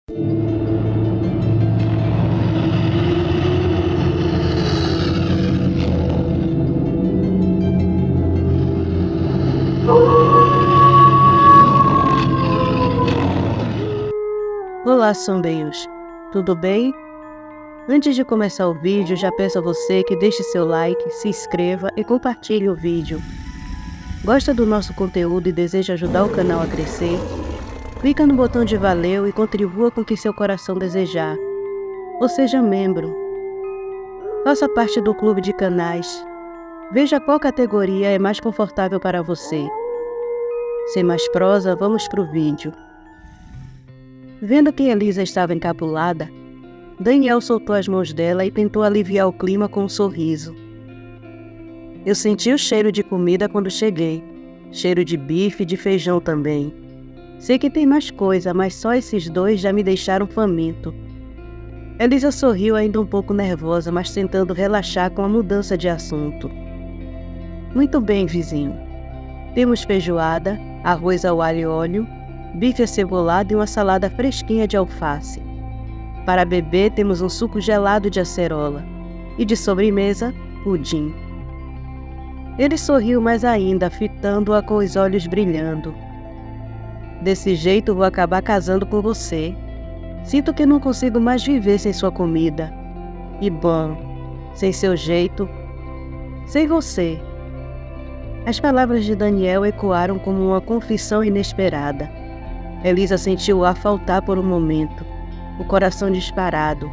Olá, Sombeiros! Tudo bem? Antes de começar o vídeo, já peço a você que deixe seu like, se inscreva e compartilhe o vídeo. Gosta do nosso conteúdo e deseja ajudar o canal a crescer? Clica no botão de valeu e contribua com o que seu coração desejar. Ou seja membro. Faça parte do clube de canais. Veja qual categoria é mais confortável para você. Sem mais prosa, vamos para o vídeo. Vendo que Elisa estava encapulada, Daniel soltou as mãos dela e tentou aliviar o clima com um sorriso. Eu senti o cheiro de comida quando cheguei. Cheiro de bife e de feijão também. Sei que tem mais coisa, mas só esses dois já me deixaram faminto. Elisa sorriu ainda um pouco nervosa, mas tentando relaxar com a mudança de assunto. Muito bem, vizinho. Temos feijoada, arroz ao alho e óleo, bife acebolado e uma salada fresquinha de alface. Para beber, temos um suco gelado de acerola. E de sobremesa, pudim. Ele sorriu mais ainda, fitando-a com os olhos brilhando. Desse jeito vou acabar casando com você. Sinto que não consigo mais viver sem sua comida. E bom, sem seu jeito, sem você. As palavras de Daniel ecoaram como uma confissão inesperada. Elisa sentiu o ar faltar por um momento, o coração disparado.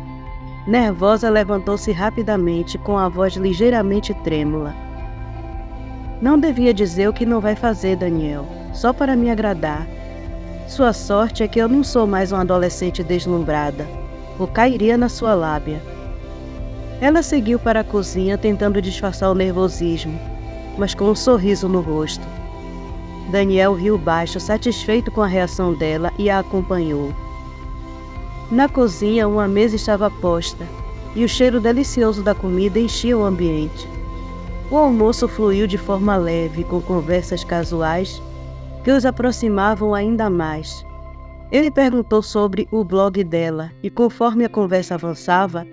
Nervosa, levantou-se rapidamente, com a voz ligeiramente trêmula. Não devia dizer o que não vai fazer, Daniel, só para me agradar. Sua sorte é que eu não sou mais uma adolescente deslumbrada, ou cairia na sua lábia. Ela seguiu para a cozinha, tentando disfarçar o nervosismo, mas com um sorriso no rosto. Daniel riu baixo, satisfeito com a reação dela, e a acompanhou. Na cozinha, uma mesa estava posta, e o cheiro delicioso da comida enchia o ambiente. O almoço fluiu de forma leve, com conversas casuais que os aproximavam ainda mais. Ele perguntou sobre o blog dela, e conforme a conversa avançava,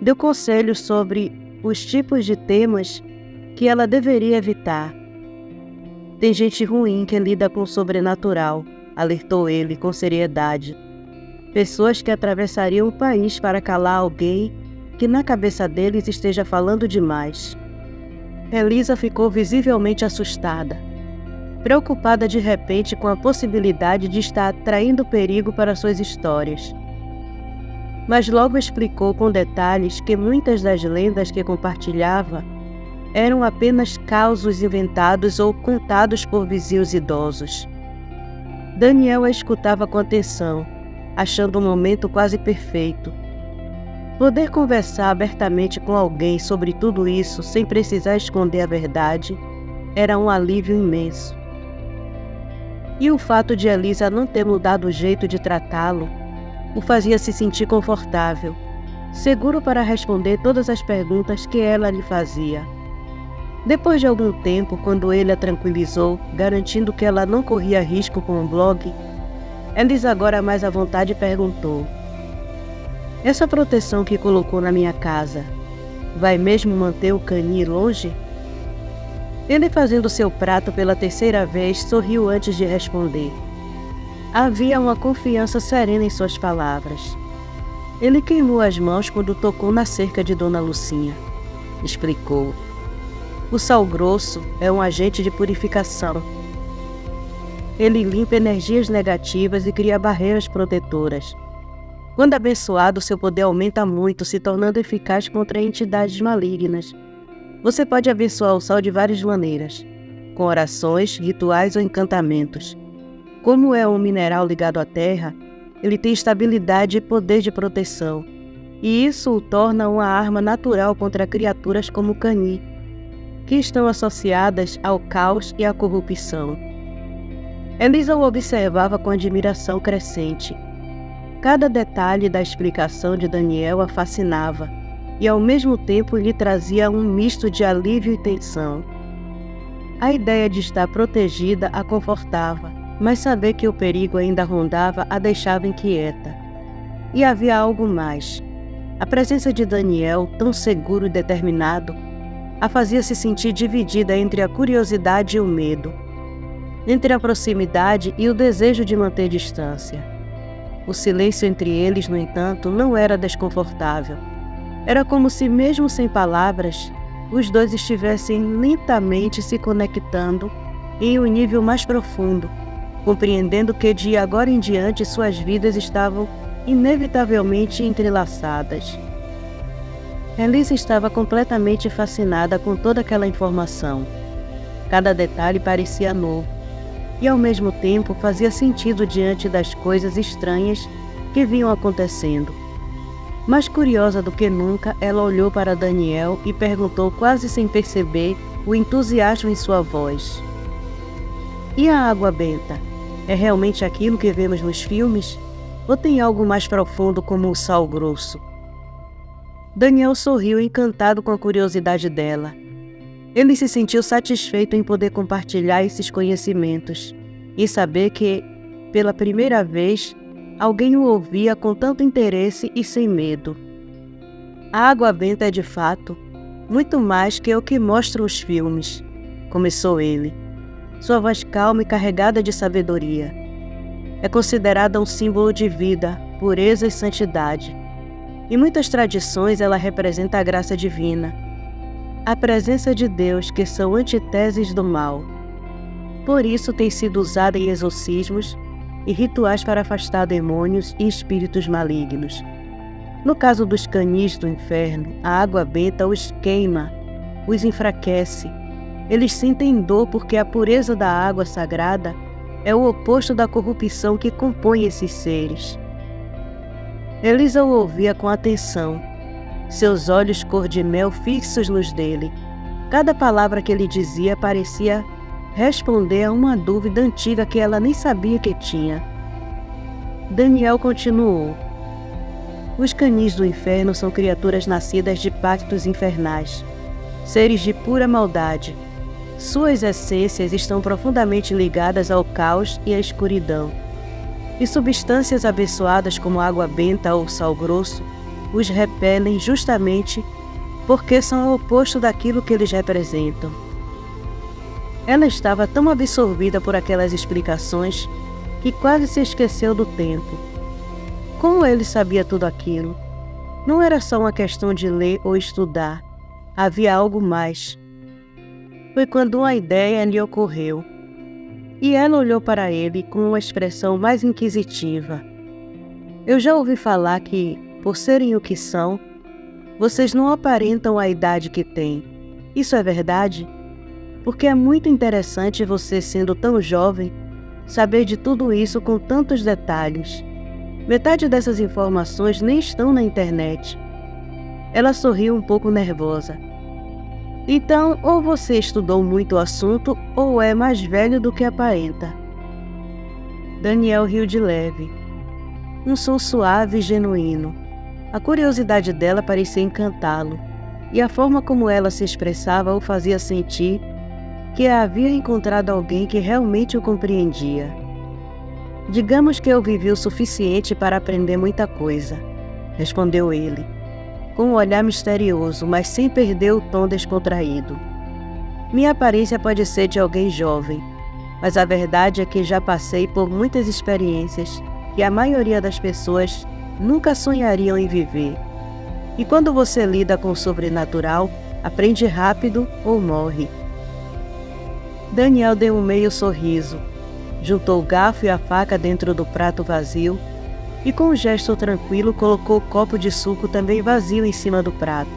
deu conselhos sobre os tipos de temas que ela deveria evitar. Tem gente ruim que lida com o sobrenatural, alertou ele com seriedade. Pessoas que atravessariam o país para calar alguém que na cabeça deles esteja falando demais. Elisa ficou visivelmente assustada, preocupada de repente com a possibilidade de estar atraindo perigo para suas histórias. Mas logo explicou com detalhes que muitas das lendas que compartilhava eram apenas causos inventados ou contados por vizinhos idosos. Daniel a escutava com atenção, achando o momento quase perfeito. Poder conversar abertamente com alguém sobre tudo isso sem precisar esconder a verdade era um alívio imenso. E o fato de Elisa não ter mudado o jeito de tratá-lo o fazia se sentir confortável, seguro para responder todas as perguntas que ela lhe fazia. Depois de algum tempo, quando ele a tranquilizou, garantindo que ela não corria risco com o blog, Elisa, agora mais à vontade, perguntou: essa proteção que colocou na minha casa, vai mesmo manter o cani longe? Ele, fazendo seu prato pela terceira vez, sorriu antes de responder. Havia uma confiança serena em suas palavras. Ele queimou as mãos quando tocou na cerca de Dona Lucinha. Explicou. O sal grosso é um agente de purificação. Ele limpa energias negativas e cria barreiras protetoras. Quando abençoado, seu poder aumenta muito, se tornando eficaz contra entidades malignas. Você pode abençoar o sal de várias maneiras, com orações, rituais ou encantamentos. Como é um mineral ligado à terra, ele tem estabilidade e poder de proteção, e isso o torna uma arma natural contra criaturas como o cani, que estão associadas ao caos e à corrupção. Elisa o observava com admiração crescente. Cada detalhe da explicação de Daniel a fascinava, e ao mesmo tempo lhe trazia um misto de alívio e tensão. A ideia de estar protegida a confortava, mas saber que o perigo ainda rondava a deixava inquieta. E havia algo mais. A presença de Daniel, tão seguro e determinado, a fazia se sentir dividida entre a curiosidade e o medo, entre a proximidade e o desejo de manter distância. O silêncio entre eles, no entanto, não era desconfortável. Era como se, mesmo sem palavras, os dois estivessem lentamente se conectando em um nível mais profundo, compreendendo que de agora em diante suas vidas estavam inevitavelmente entrelaçadas. Elisa estava completamente fascinada com toda aquela informação. Cada detalhe parecia novo e, ao mesmo tempo, fazia sentido diante das coisas estranhas que vinham acontecendo. Mais curiosa do que nunca, ela olhou para Daniel e perguntou, quase sem perceber o entusiasmo em sua voz: "E a água benta? É realmente aquilo que vemos nos filmes? Ou tem algo mais profundo como o sal grosso?" Daniel sorriu, encantado com a curiosidade dela. Ele se sentiu satisfeito em poder compartilhar esses conhecimentos e saber que, pela primeira vez, alguém o ouvia com tanto interesse e sem medo. "A água benta é, de fato, muito mais que o que mostram os filmes", começou ele, sua voz calma e carregada de sabedoria. "É considerada um símbolo de vida, pureza e santidade. Em muitas tradições ela representa a graça divina, a presença de Deus, que são antiteses do mal. Por isso tem sido usada em exorcismos e rituais para afastar demônios e espíritos malignos. No caso dos canis do inferno, a água benta os queima, os enfraquece. Eles sentem dor porque a pureza da água sagrada é o oposto da corrupção que compõe esses seres." Elisa o ouvia com atenção, seus olhos cor de mel fixos nos dele. Cada palavra que ele dizia parecia responder a uma dúvida antiga que ela nem sabia que tinha. Daniel continuou: "Os canis do inferno são criaturas nascidas de pactos infernais, seres de pura maldade. Suas essências estão profundamente ligadas ao caos e à escuridão. E substâncias abençoadas como água benta ou sal grosso os repelem justamente porque são o oposto daquilo que eles representam." Ela estava tão absorvida por aquelas explicações que quase se esqueceu do tempo. Como ele sabia tudo aquilo? Não era só uma questão de ler ou estudar. Havia algo mais. Foi quando uma ideia lhe ocorreu. E ela olhou para ele com uma expressão mais inquisitiva. "Eu já ouvi falar que, por serem o que são, vocês não aparentam a idade que têm. Isso é verdade? Porque é muito interessante você, sendo tão jovem, saber de tudo isso com tantos detalhes. Metade dessas informações nem estão na internet." Ela sorriu um pouco nervosa. "Então, ou você estudou muito o assunto, ou é mais velho do que aparenta." Daniel riu de leve. Um som suave e genuíno. A curiosidade dela parecia encantá-lo, e a forma como ela se expressava o fazia sentir que havia encontrado alguém que realmente o compreendia. "Digamos que eu vivi o suficiente para aprender muita coisa", respondeu ele, com um olhar misterioso, mas sem perder o tom descontraído. "Minha aparência pode ser de alguém jovem, mas a verdade é que já passei por muitas experiências que a maioria das pessoas nunca sonhariam em viver. E quando você lida com o sobrenatural, aprende rápido ou morre." Daniel deu um meio sorriso, juntou o garfo e a faca dentro do prato vazio e, com um gesto tranquilo, colocou o copo de suco também vazio em cima do prato.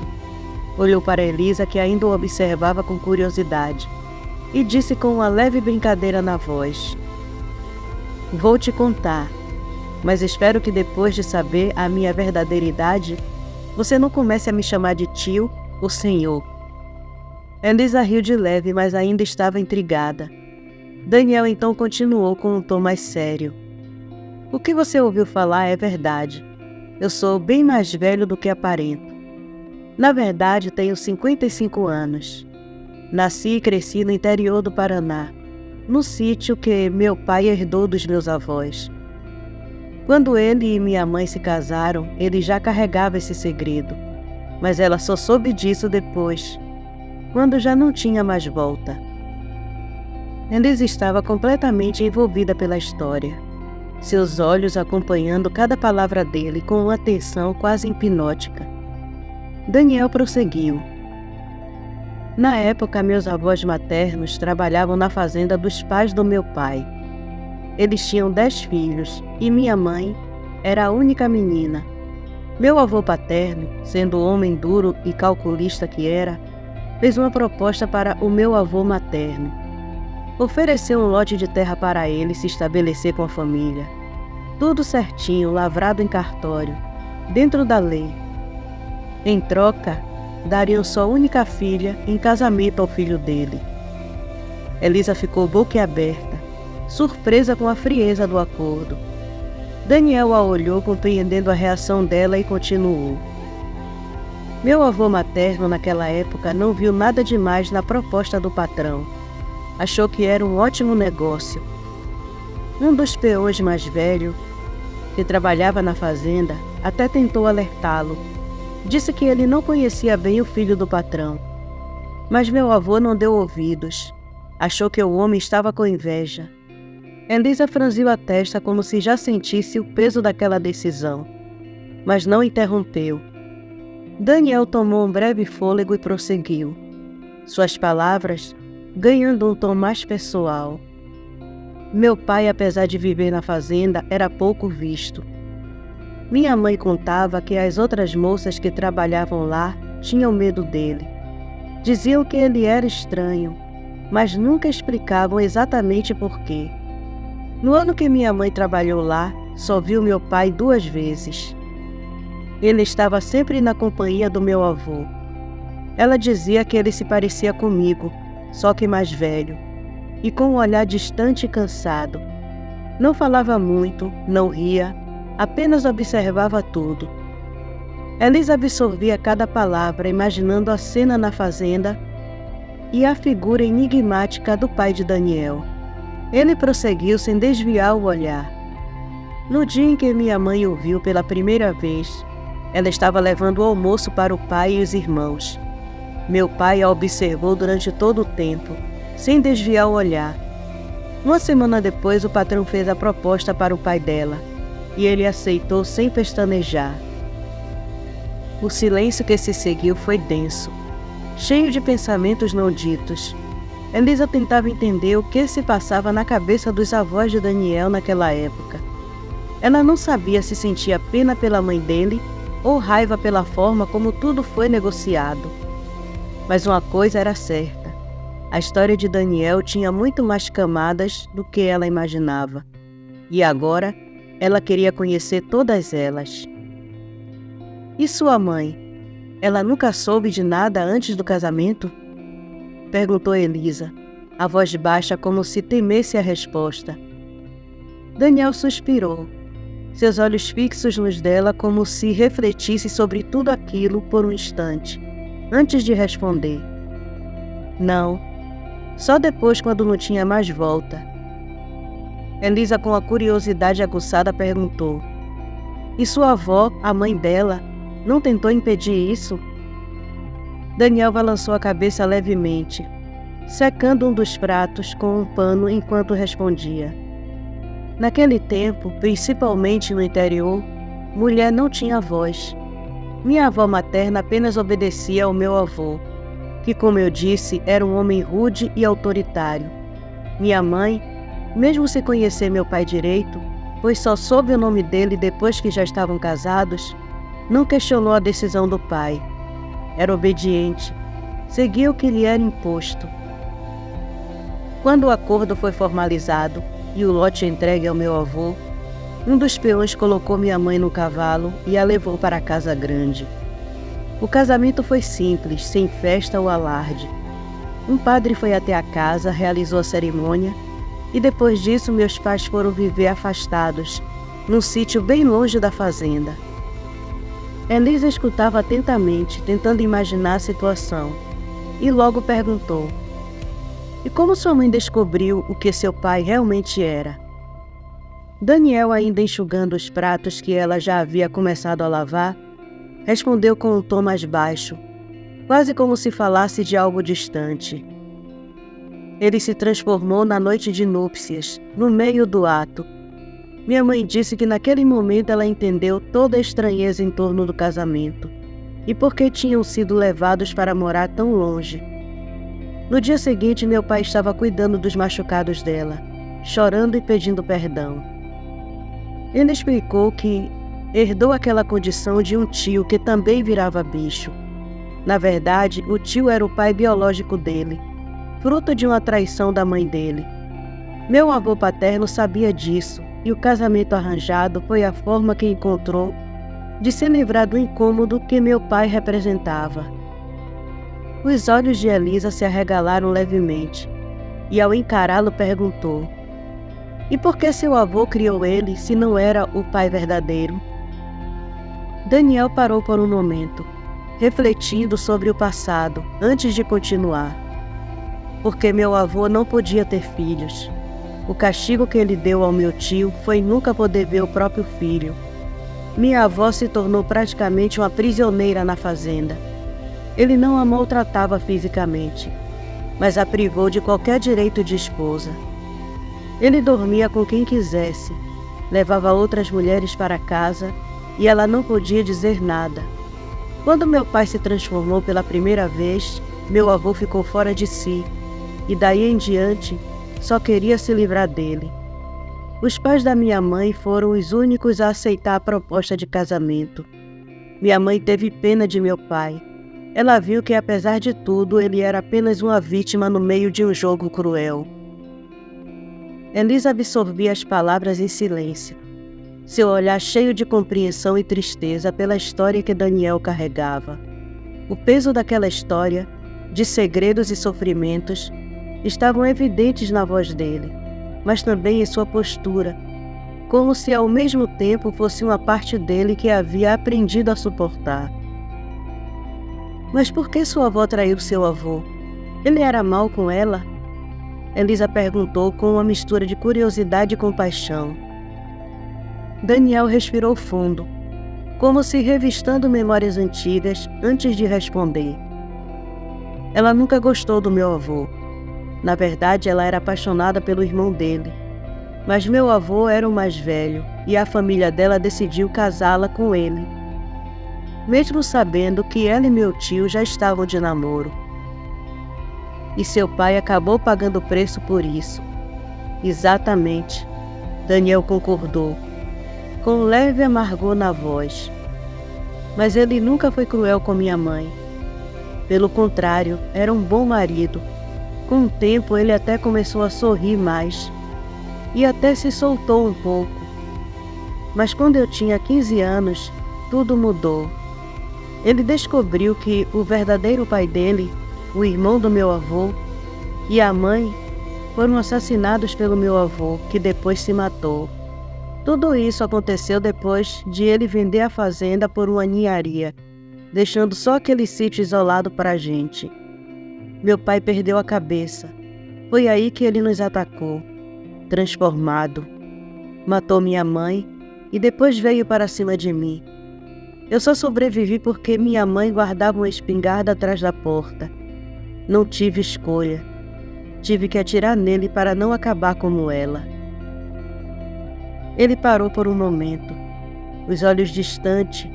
Olhou para Elisa, que ainda o observava com curiosidade, e disse com uma leve brincadeira na voz: "Vou te contar, mas espero que depois de saber a minha verdadeira idade, você não comece a me chamar de tio ou senhor." Elisa riu de leve, mas ainda estava intrigada. Daniel então continuou com um tom mais sério: "O que você ouviu falar é verdade. Eu sou bem mais velho do que aparento. Na verdade, tenho 55 anos. Nasci e cresci no interior do Paraná, no sítio que meu pai herdou dos meus avós. Quando ele e minha mãe se casaram, ele já carregava esse segredo, mas ela só soube disso depois, quando já não tinha mais volta. Elisa estava completamente envolvida pela história, seus olhos acompanhando cada palavra dele com uma atenção quase hipnótica. Daniel prosseguiu. Na época, meus avós maternos trabalhavam na fazenda dos pais do meu pai. Eles tinham 10 filhos e minha mãe era a única menina. Meu avô paterno, sendo homem duro e calculista que era, fez uma proposta para o meu avô materno. Ofereceu um lote de terra para ele se estabelecer com a família. Tudo certinho, lavrado em cartório, dentro da lei. Em troca, dariam sua única filha em casamento ao filho dele. Elisa ficou boquiaberta, surpresa com a frieza do acordo. Daniel a olhou, compreendendo a reação dela, e continuou. Meu avô materno, naquela época, não viu nada demais na proposta do patrão. Achou que era um ótimo negócio. Um dos peões mais velho, que trabalhava na fazenda, até tentou alertá-lo. Disse que ele não conhecia bem o filho do patrão. Mas meu avô não deu ouvidos. Achou que o homem estava com inveja. Elisa franziu a testa como se já sentisse o peso daquela decisão, mas não interrompeu. Daniel tomou um breve fôlego e prosseguiu, suas palavras ganhando um tom mais pessoal. Meu pai, apesar de viver na fazenda, era pouco visto. Minha mãe contava que as outras moças que trabalhavam lá tinham medo dele. Diziam que ele era estranho, mas nunca explicavam exatamente por quê. No ano que minha mãe trabalhou lá, só viu meu pai 2 vezes. Ele estava sempre na companhia do meu avô. Ela dizia que ele se parecia comigo, só que mais velho, e com um olhar distante e cansado. Não falava muito, não ria, apenas observava tudo. Elisa absorvia cada palavra, imaginando a cena na fazenda e a figura enigmática do pai de Daniel. Ele prosseguiu sem desviar o olhar. No dia em que minha mãe o viu pela primeira vez, ela estava levando o almoço para o pai e os irmãos. Meu pai a observou durante todo o tempo, sem desviar o olhar. Uma semana depois, o patrão fez a proposta para o pai dela, e ele aceitou sem pestanejar. O silêncio que se seguiu foi denso, cheio de pensamentos não ditos. Elisa tentava entender o que se passava na cabeça dos avós de Daniel naquela época. Ela não sabia se sentia pena pela mãe dele ou raiva pela forma como tudo foi negociado. Mas uma coisa era certa: a história de Daniel tinha muito mais camadas do que ela imaginava. E agora, ela queria conhecer todas elas. E sua mãe? Ela nunca soube de nada antes do casamento? Perguntou Elisa, a voz baixa como se temesse a resposta. Daniel suspirou, seus olhos fixos nos dela como se refletisse sobre tudo aquilo por um instante, antes de responder. Não, só depois, quando não tinha mais volta. Elisa, com a curiosidade aguçada, perguntou: E sua avó, a mãe dela, não tentou impedir isso? Daniel balançou a cabeça levemente, secando um dos pratos com um pano enquanto respondia. Naquele tempo, principalmente no interior, mulher não tinha voz. Minha avó materna apenas obedecia ao meu avô, que, como eu disse, era um homem rude e autoritário. Minha mãe, mesmo sem conhecer meu pai direito, pois só soube o nome dele depois que já estavam casados, não questionou a decisão do pai. Era obediente, seguia o que lhe era imposto. Quando o acordo foi formalizado e o lote entregue ao meu avô, um dos peões colocou minha mãe no cavalo e a levou para a casa grande. O casamento foi simples, sem festa ou alarde. Um padre foi até a casa, realizou a cerimônia e depois disso meus pais foram viver afastados, num sítio bem longe da fazenda. Elisa escutava atentamente, tentando imaginar a situação, e logo perguntou: E como sua mãe descobriu o que seu pai realmente era? Daniel, ainda enxugando os pratos que ela já havia começado a lavar, respondeu com um tom mais baixo, quase como se falasse de algo distante. Ele se transformou na noite de núpcias, no meio do ato. Minha mãe disse que naquele momento ela entendeu toda a estranheza em torno do casamento e por que tinham sido levados para morar tão longe. No dia seguinte, meu pai estava cuidando dos machucados dela, chorando e pedindo perdão. Ele explicou que herdou aquela condição de um tio que também virava bicho. Na verdade, o tio era o pai biológico dele, fruto de uma traição da mãe dele. Meu avô paterno sabia disso, e o casamento arranjado foi a forma que encontrou de se livrar do incômodo que meu pai representava. Os olhos de Elisa se arregalaram levemente, e ao encará-lo perguntou: "E por que seu avô criou ele se não era o pai verdadeiro?" Daniel parou por um momento, refletindo sobre o passado, antes de continuar. "Porque meu avô não podia ter filhos. O castigo que ele deu ao meu tio foi nunca poder ver o próprio filho. Minha avó se tornou praticamente uma prisioneira na fazenda. Ele não a maltratava fisicamente, mas a privou de qualquer direito de esposa. Ele dormia com quem quisesse, levava outras mulheres para casa e ela não podia dizer nada. Quando meu pai se transformou pela primeira vez, meu avô ficou fora de si e daí em diante só queria se livrar dele. Os pais da minha mãe foram os únicos a aceitar a proposta de casamento. Minha mãe teve pena de meu pai. Ela viu que, apesar de tudo, ele era apenas uma vítima no meio de um jogo cruel." Elisa absorvia as palavras em silêncio, seu olhar cheio de compreensão e tristeza pela história que Daniel carregava. O peso daquela história, de segredos e sofrimentos, estavam evidentes na voz dele, mas também em sua postura, como se ao mesmo tempo fosse uma parte dele que havia aprendido a suportar. "Mas por que sua avó traiu seu avô? Ele era mau com ela?" Elisa perguntou com uma mistura de curiosidade e compaixão. Daniel respirou fundo, como se revistando memórias antigas antes de responder. "Ela nunca gostou do meu avô. Na verdade, ela era apaixonada pelo irmão dele. Mas meu avô era o mais velho e a família dela decidiu casá-la com ele, mesmo sabendo que ela e meu tio já estavam de namoro. E seu pai acabou pagando o preço por isso." "Exatamente", Daniel concordou, com um leve amargor na voz. "Mas ele nunca foi cruel com minha mãe. Pelo contrário, era um bom marido. Com o tempo, ele até começou a sorrir mais e até se soltou um pouco. Mas quando eu tinha 15 anos, tudo mudou. Ele descobriu que o verdadeiro pai dele, o irmão do meu avô, e a mãe foram assassinados pelo meu avô, que depois se matou. Tudo isso aconteceu depois de ele vender a fazenda por uma ninharia, deixando só aquele sítio isolado para a gente. Meu pai perdeu a cabeça. Foi aí que ele nos atacou, transformado. Matou minha mãe e depois veio para cima de mim. Eu só sobrevivi porque minha mãe guardava uma espingarda atrás da porta. Não tive escolha. Tive que atirar nele para não acabar como ela." Ele parou por um momento, os olhos distantes,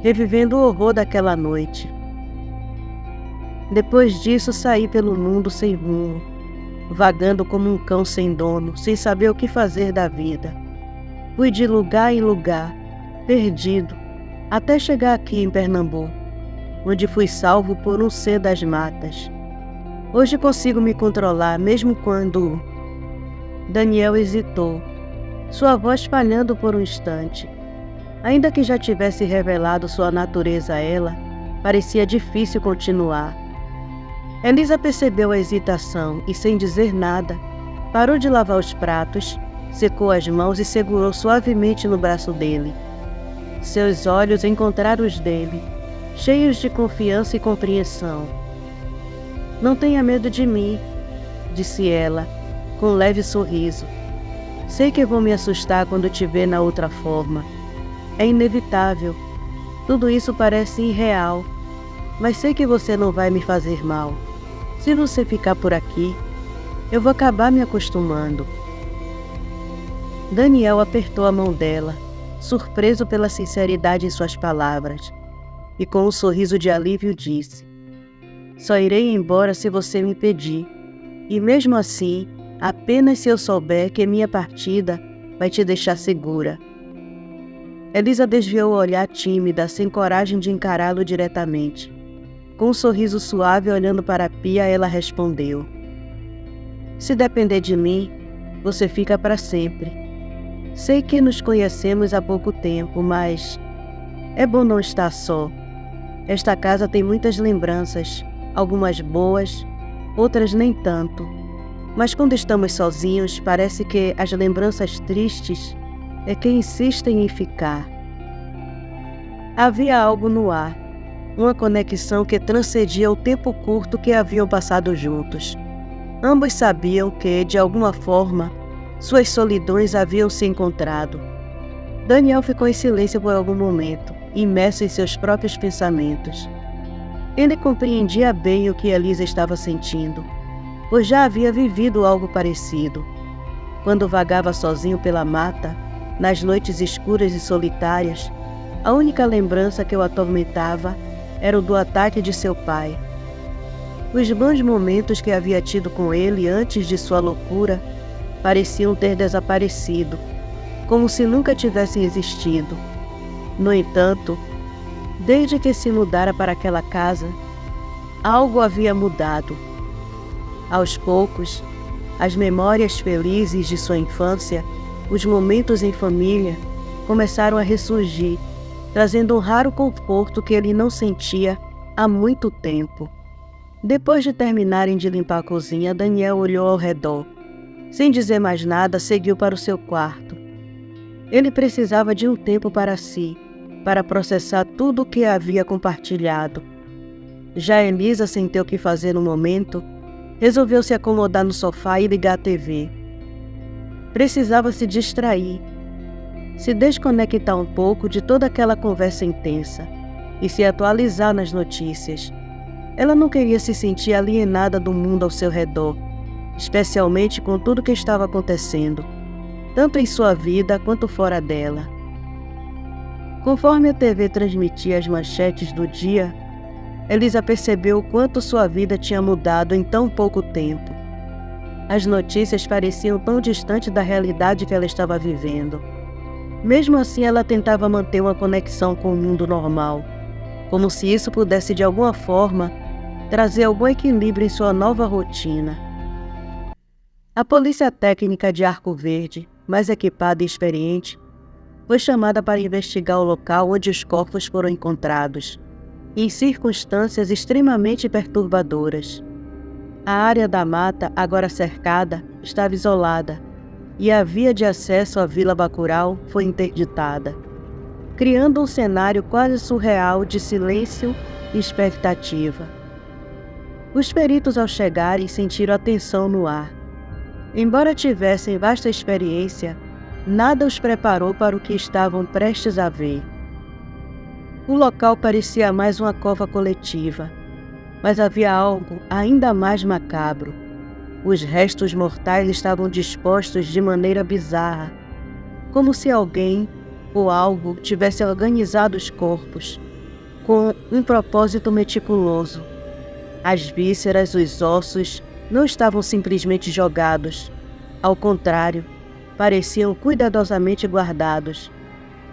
revivendo o horror daquela noite. "Depois disso, saí pelo mundo sem rumo, vagando como um cão sem dono, sem saber o que fazer da vida. Fui de lugar em lugar, perdido, até chegar aqui em Pernambuco, onde fui salvo por um ser das matas. Hoje consigo me controlar, mesmo quando..." Daniel hesitou, sua voz falhando por um instante. Ainda que já tivesse revelado sua natureza a ela, parecia difícil continuar. Elisa percebeu a hesitação e, sem dizer nada, parou de lavar os pratos, secou as mãos e segurou suavemente no braço dele. Seus olhos encontraram os dele, cheios de confiança e compreensão. "Não tenha medo de mim", disse ela, com um leve sorriso. Sei que vou me assustar quando te ver na outra forma. É inevitável. Tudo isso parece irreal, mas sei que você não vai me fazer mal. Se você ficar por aqui, eu vou acabar me acostumando. Daniel apertou a mão dela, surpreso pela sinceridade em suas palavras, e com um sorriso de alívio disse: só irei embora se você me pedir, e mesmo assim, apenas se eu souber que minha partida vai te deixar segura. Elisa desviou o olhar tímida, sem coragem de encará-lo diretamente. Com um sorriso suave olhando para a pia, ela respondeu: se depender de mim, você fica para sempre. Sei que nos conhecemos há pouco tempo, mas é bom não estar só. Esta casa tem muitas lembranças, algumas boas, outras nem tanto. Mas quando estamos sozinhos, parece que as lembranças tristes é que insistem em ficar. Havia algo no ar, uma conexão que transcendia o tempo curto que haviam passado juntos. Ambos sabiam que, de alguma forma, suas solidões haviam se encontrado. Daniel ficou em silêncio por algum momento, imerso em seus próprios pensamentos. Ele compreendia bem o que Elisa estava sentindo, pois já havia vivido algo parecido. Quando vagava sozinho pela mata, nas noites escuras e solitárias, a única lembrança que o atormentava era o do ataque de seu pai. Os bons momentos que havia tido com ele antes de sua loucura pareciam ter desaparecido, como se nunca tivessem existido. No entanto, desde que se mudara para aquela casa, algo havia mudado. Aos poucos, as memórias felizes de sua infância, os momentos em família, começaram a ressurgir, trazendo um raro conforto que ele não sentia há muito tempo. Depois de terminarem de limpar a cozinha, Daniel olhou ao redor. Sem dizer mais nada, seguiu para o seu quarto. Ele precisava de um tempo para si, para processar tudo o que havia compartilhado. Já Elisa, sem ter o que fazer no momento, resolveu se acomodar no sofá e ligar a TV. Precisava se distrair, se desconectar um pouco de toda aquela conversa intensa e se atualizar nas notícias. Ela não queria se sentir alienada do mundo ao seu redor, especialmente com tudo que estava acontecendo, tanto em sua vida quanto fora dela. Conforme a TV transmitia as manchetes do dia, Elisa percebeu o quanto sua vida tinha mudado em tão pouco tempo. As notícias pareciam tão distantes da realidade que ela estava vivendo. Mesmo assim, ela tentava manter uma conexão com o mundo normal, como se isso pudesse de alguma forma trazer algum equilíbrio em sua nova rotina. A polícia técnica de Arco Verde, mais equipada e experiente, foi chamada para investigar o local onde os corpos foram encontrados, em circunstâncias extremamente perturbadoras. A área da mata, agora cercada, estava isolada, e a via de acesso à Vila Bacurau foi interditada, criando um cenário quase surreal de silêncio e expectativa. Os peritos, ao chegarem, sentiram a tensão no ar. Embora tivessem vasta experiência, nada os preparou para o que estavam prestes a ver. O local parecia mais uma cova coletiva, mas havia algo ainda mais macabro. Os restos mortais estavam dispostos de maneira bizarra, como se alguém ou algo tivesse organizado os corpos, com um propósito meticuloso. As vísceras, os ossos, não estavam simplesmente jogados. Ao contrário, pareciam cuidadosamente guardados,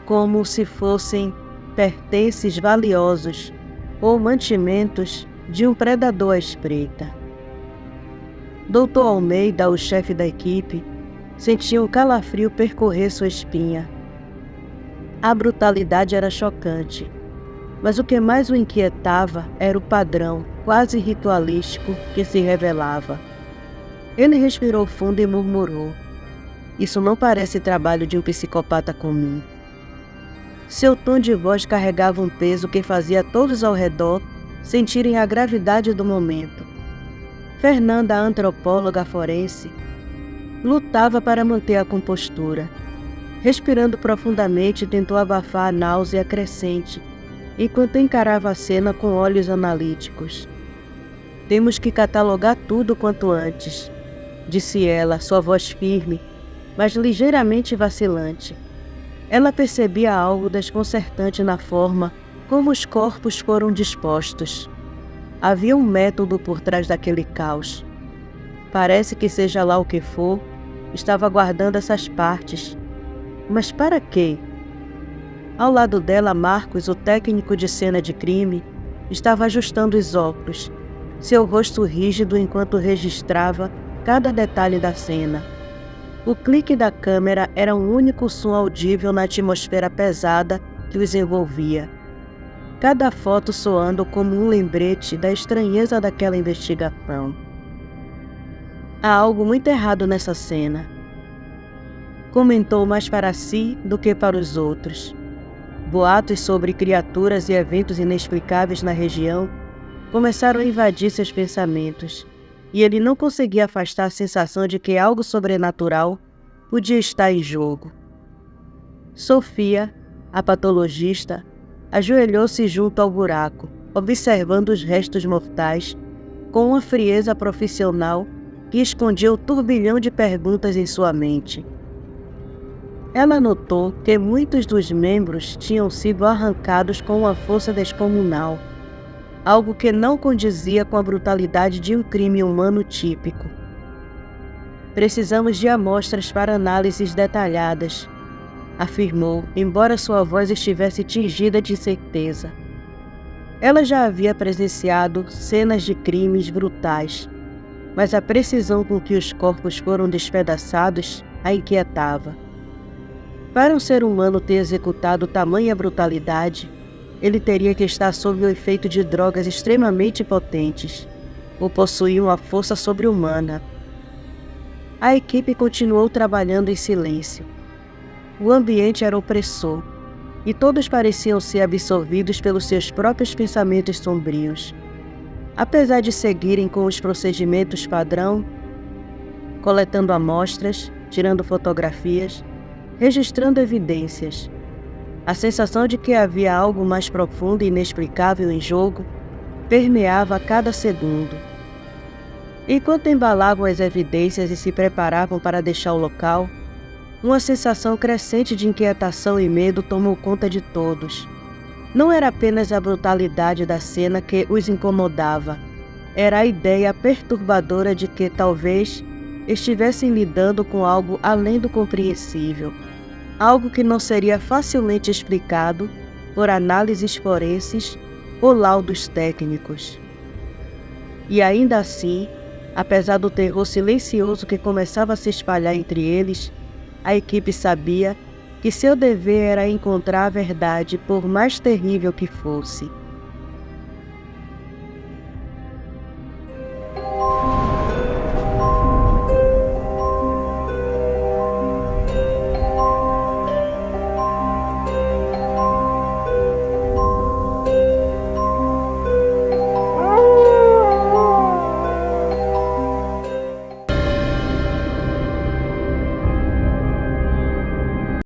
como se fossem pertences valiosos ou mantimentos de um predador à espreita. Dr. Almeida, o chefe da equipe, sentia um calafrio percorrer sua espinha. A brutalidade era chocante, mas o que mais o inquietava era o padrão quase ritualístico que se revelava. Ele respirou fundo e murmurou: "Isso não parece trabalho de um psicopata comum." Seu tom de voz carregava um peso que fazia todos ao redor sentirem a gravidade do momento. Fernanda, a antropóloga forense, Lutava para manter a compostura. Respirando profundamente, tentou abafar a náusea crescente, enquanto encarava a cena com olhos analíticos. Temos que catalogar tudo quanto antes, disse ela, sua voz firme, mas ligeiramente vacilante. Ela percebia algo desconcertante na forma como os corpos foram dispostos. Havia um método por trás daquele caos. Parece que, seja lá o que for, estava guardando essas partes. Mas para quê? Ao lado dela, Marcos, o técnico de cena de crime, estava ajustando os óculos, seu rosto rígido enquanto registrava cada detalhe da cena. O clique da câmera era um único som audível na atmosfera pesada que os envolvia. Cada foto soando como um lembrete da estranheza daquela investigação. Há algo muito errado nessa cena. Comentou mais para si do que para os outros. Boatos sobre criaturas e eventos inexplicáveis na região começaram a invadir seus pensamentos, e ele não conseguia afastar a sensação de que algo sobrenatural podia estar em jogo. Sofia, a patologista, ajoelhou-se junto ao buraco, observando os restos mortais com uma frieza profissional que escondia o turbilhão de perguntas em sua mente. Ela notou que muitos dos membros tinham sido arrancados com uma força descomunal, algo que não condizia com a brutalidade de um crime humano típico. Precisamos de amostras para análises detalhadas, afirmou, embora sua voz estivesse tingida de certeza. Ela já havia presenciado cenas de crimes brutais, mas a precisão com que os corpos foram despedaçados a inquietava. Para um ser humano ter executado tamanha brutalidade, ele teria que estar sob o efeito de drogas extremamente potentes, ou possuir uma força sobre-humana. A equipe continuou trabalhando em silêncio. O ambiente era opressor, e todos pareciam ser absorvidos pelos seus próprios pensamentos sombrios. Apesar de seguirem com os procedimentos padrão, coletando amostras, tirando fotografias, registrando evidências, a sensação de que havia algo mais profundo e inexplicável em jogo permeava a cada segundo. Enquanto embalavam as evidências e se preparavam para deixar o local, uma sensação crescente de inquietação e medo tomou conta de todos. Não era apenas a brutalidade da cena que os incomodava, era a ideia perturbadora de que talvez estivessem lidando com algo além do compreensível, algo que não seria facilmente explicado por análises forenses ou laudos técnicos. E ainda assim, apesar do terror silencioso que começava a se espalhar entre eles, a equipe sabia que seu dever era encontrar a verdade, por mais terrível que fosse.